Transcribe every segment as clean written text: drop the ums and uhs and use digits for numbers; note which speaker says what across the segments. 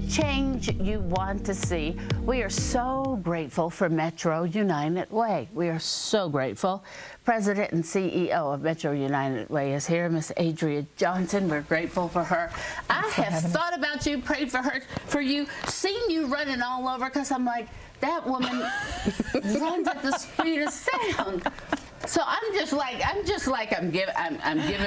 Speaker 1: the change you want to see. We are so grateful for Metro United Way. We are so grateful. President and CEO of Metro United Way is here, Miss Adria Johnson. We're grateful for her. I have thought about you, prayed for her, for you, seen you running all over, because I'm like, that woman runs at the speed of sound. So I'm giving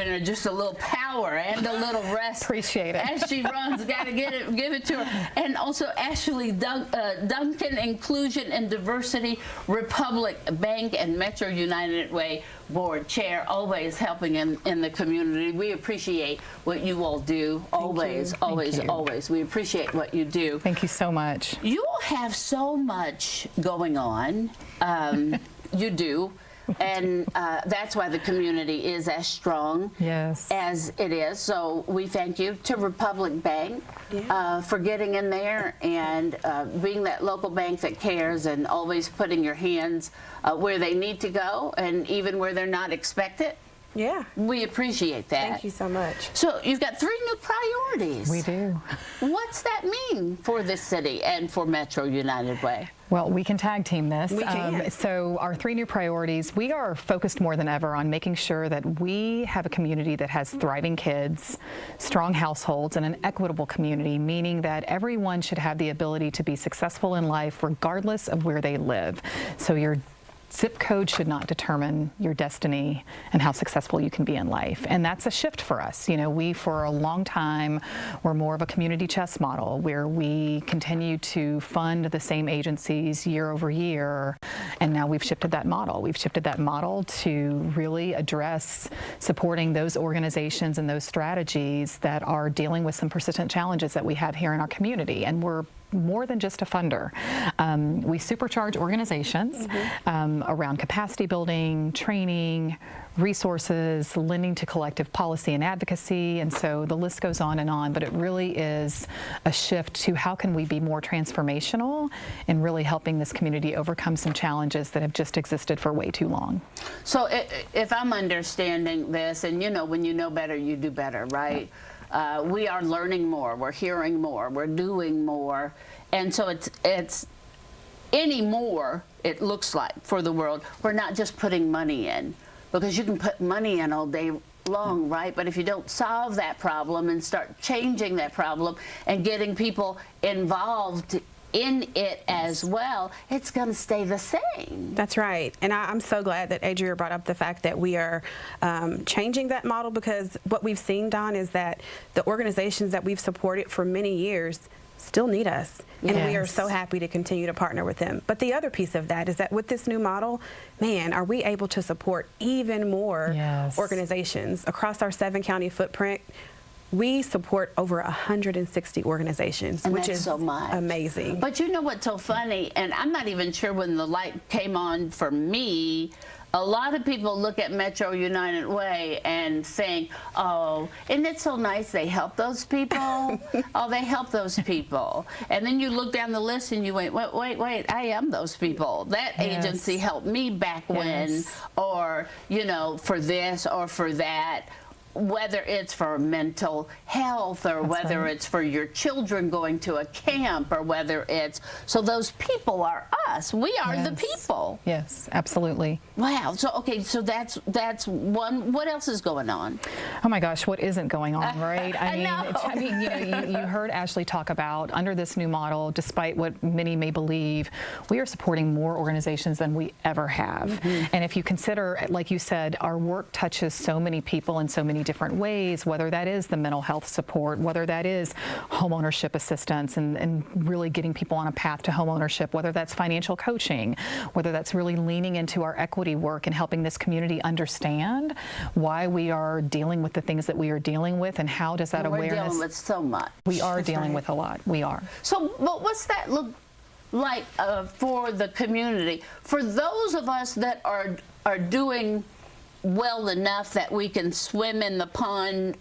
Speaker 1: her just a little power and a little rest.
Speaker 2: Appreciate it.
Speaker 1: As she runs, got to give it to her. And also Ashley Duncan, Inclusion and Diversity Republic Bank and Metro United Way Board Chair, always helping in the community. We appreciate what you all do. Always. We appreciate what you do.
Speaker 2: Thank you so much.
Speaker 1: You all have so much going on. You do. And that's why the community is as strong as it is. So we thank you to Republic Bank for getting in there and being that local bank that cares and always putting your hands where they need to go and even where they're not expected.
Speaker 3: Yeah.
Speaker 1: We appreciate that.
Speaker 3: Thank you so much.
Speaker 1: So you've got 3 new priorities.
Speaker 2: We do.
Speaker 1: What's that mean for the city and for Metro United Way?
Speaker 2: Well, we can tag team this.
Speaker 3: We can.
Speaker 2: So our 3 new priorities, we are focused more than ever on making sure that we have a community that has thriving kids, strong households, and an equitable community, meaning that everyone should have the ability to be successful in life regardless of where they live. So your zip code should not determine your destiny and how successful you can be in life. And that's a shift for us. You know, we, for a long time, were more of a community chess model where we continue to fund the same agencies year over year. And now we've shifted that model. We've shifted that model to really address supporting those organizations and those strategies that are dealing with some persistent challenges that we have here in our community. And we're more than just a funder. We supercharge organizations around capacity building, training, resources, lending to collective policy and advocacy, and so the list goes on, but it really is a shift to how can we be more transformational in really helping this community overcome some challenges that have just existed for way too long.
Speaker 1: So if I'm understanding this, and you know, when you know better, you do better, right? We are learning more, we're hearing more, we're doing more, and so it's anymore, it looks like, for the world. We're not just putting money in, because you can put money in all day long, right? But if you don't solve that problem and start changing that problem and getting people involved in it as well, it's going to stay the same.
Speaker 3: That's right. And I'm so glad that Adria brought up the fact that we are changing that model, because what we've seen, Dawn, is that the organizations that we've supported for many years still need us. And we are so happy to continue to partner with them. But the other piece of that is that with this new model, man, are we able to support even more organizations across our 7-county footprint. We support over 160 organizations,
Speaker 1: and
Speaker 3: which is
Speaker 1: so much.
Speaker 3: Amazing.
Speaker 1: But you know what's so funny, and I'm not even sure when the light came on for me, a lot of people look at Metro United Way and think, oh, isn't it so nice they help those people? Oh, they help those people. And then you look down the list and you wait, I am those people. That agency helped me back when, or, you know, for this or for that. Whether it's for mental health or whether it's for your children going to a camp or whether it's, so those people are us. We are the people.
Speaker 2: Yes, absolutely.
Speaker 1: Wow. So, okay, so that's one. What else is going on?
Speaker 2: Oh my gosh, what isn't going on, right?
Speaker 1: I
Speaker 2: mean, you know, you heard Ashley talk about under this new model, despite what many may believe, we are supporting more organizations than we ever have. And if you consider, like you said, our work touches so many people in so many different ways, whether that is the mental health support, whether that is homeownership assistance and really getting people on a path to homeownership, whether that's financial coaching, whether that's really leaning into our equity work and helping this community understand why we are dealing with the things that we are dealing with and how does that awareness.
Speaker 1: We're dealing with so much.
Speaker 2: We are dealing with a lot. We are.
Speaker 1: So, but what's that look like for the community? For those of us that are doing well enough that we can swim in the pond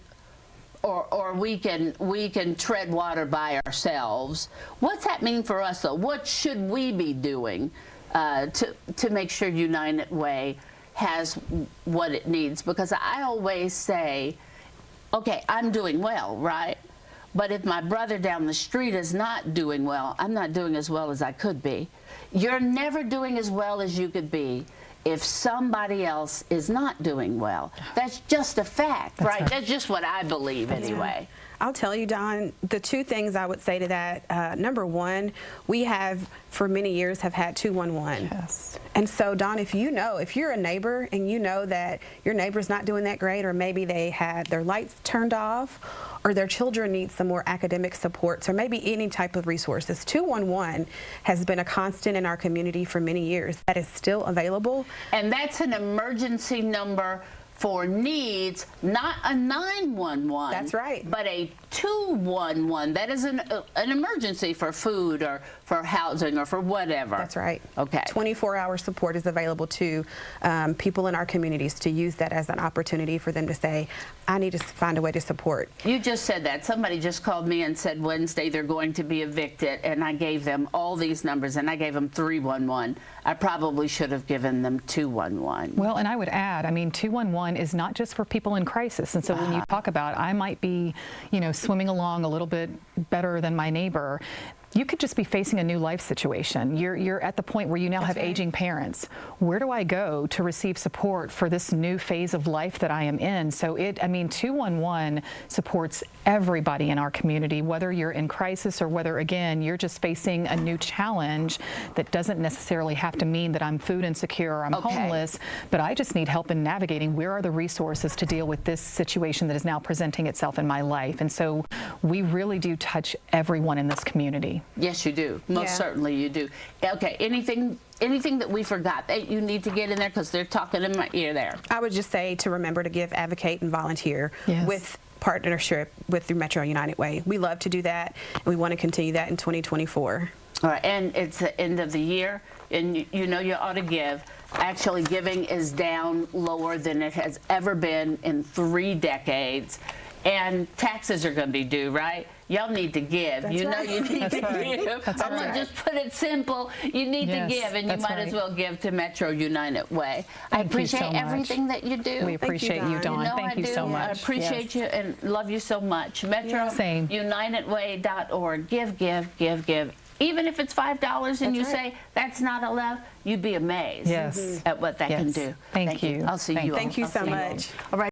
Speaker 1: or we can tread water by ourselves. What's that mean for us though? What should we be doing to make sure United Way has what it needs? Because I always say, okay, I'm doing well, right? But if my brother down the street is not doing well, I'm not doing as well as I could be. You're never doing as well as you could be if somebody else is not doing well. That's just a fact, right? That's just what I believe anyway.
Speaker 3: I'll tell you, Don, the two things I would say to that, number one, we have for many years have had 211.
Speaker 2: Yes.
Speaker 3: And so, Don, if you're a neighbor and you know that your neighbor's not doing that great, or maybe they had their lights turned off, or their children need some more academic supports, or maybe any type of resources, 211 has been a constant in our community for many years. That is still available.
Speaker 1: And that's an emergency number for needs, not a 911.
Speaker 3: That's right.
Speaker 1: But a 211. That is an emergency for food or for housing or for whatever.
Speaker 3: That's right.
Speaker 1: Okay.
Speaker 3: 24-hour support is available to people in our communities to use that as an opportunity for them to say, I need to find a way to support.
Speaker 1: You just said that. Somebody just called me and said Wednesday they're going to be evicted, and I gave them all these numbers, and I gave them 311. I probably should have given them 211.
Speaker 2: Well, and I would add, I mean, 211 is not just for people in crisis. And so when you talk about, I might be, swimming along a little bit better than my neighbor, you could just be facing a new life situation. You're at the point where you now have aging parents. Where do I go to receive support for this new phase of life that I am in? So 211 supports everybody in our community, whether you're in crisis or whether, again, you're just facing a new challenge that doesn't necessarily have to mean that I'm food insecure or I'm homeless, but I just need help in navigating where are the resources to deal with this situation that is now presenting itself in my life. And so we really do touch everyone in this community.
Speaker 1: Yes, you do. Most certainly you do. Okay, anything that we forgot that you need to get in there, because they're talking in my ear there?
Speaker 3: I would just say to remember to give, advocate, and volunteer with partnership with the Metro United Way. We love to do that, and we want to continue that in 2024.
Speaker 1: All right, and it's the end of the year, and you ought to give. Actually, giving is down lower than it has ever been in 3 decades. And taxes are going to be due, right? Y'all need to give.
Speaker 3: That's
Speaker 1: you
Speaker 3: right.
Speaker 1: know you need to give.
Speaker 2: That's
Speaker 1: I'm going to just put it simple. You need to give, and you might as well give to Metro United Way. I appreciate everything that you do.
Speaker 2: We appreciate you, Dawn. Thank you so much.
Speaker 1: I appreciate you and love you so much. MetroUnitedWay.org. Give, give, give, give. Even if it's $5 and you say that's not enough, you'd be amazed at what that can do.
Speaker 2: Thank you.
Speaker 1: I'll see you all.
Speaker 3: Thank you so much.
Speaker 1: All right.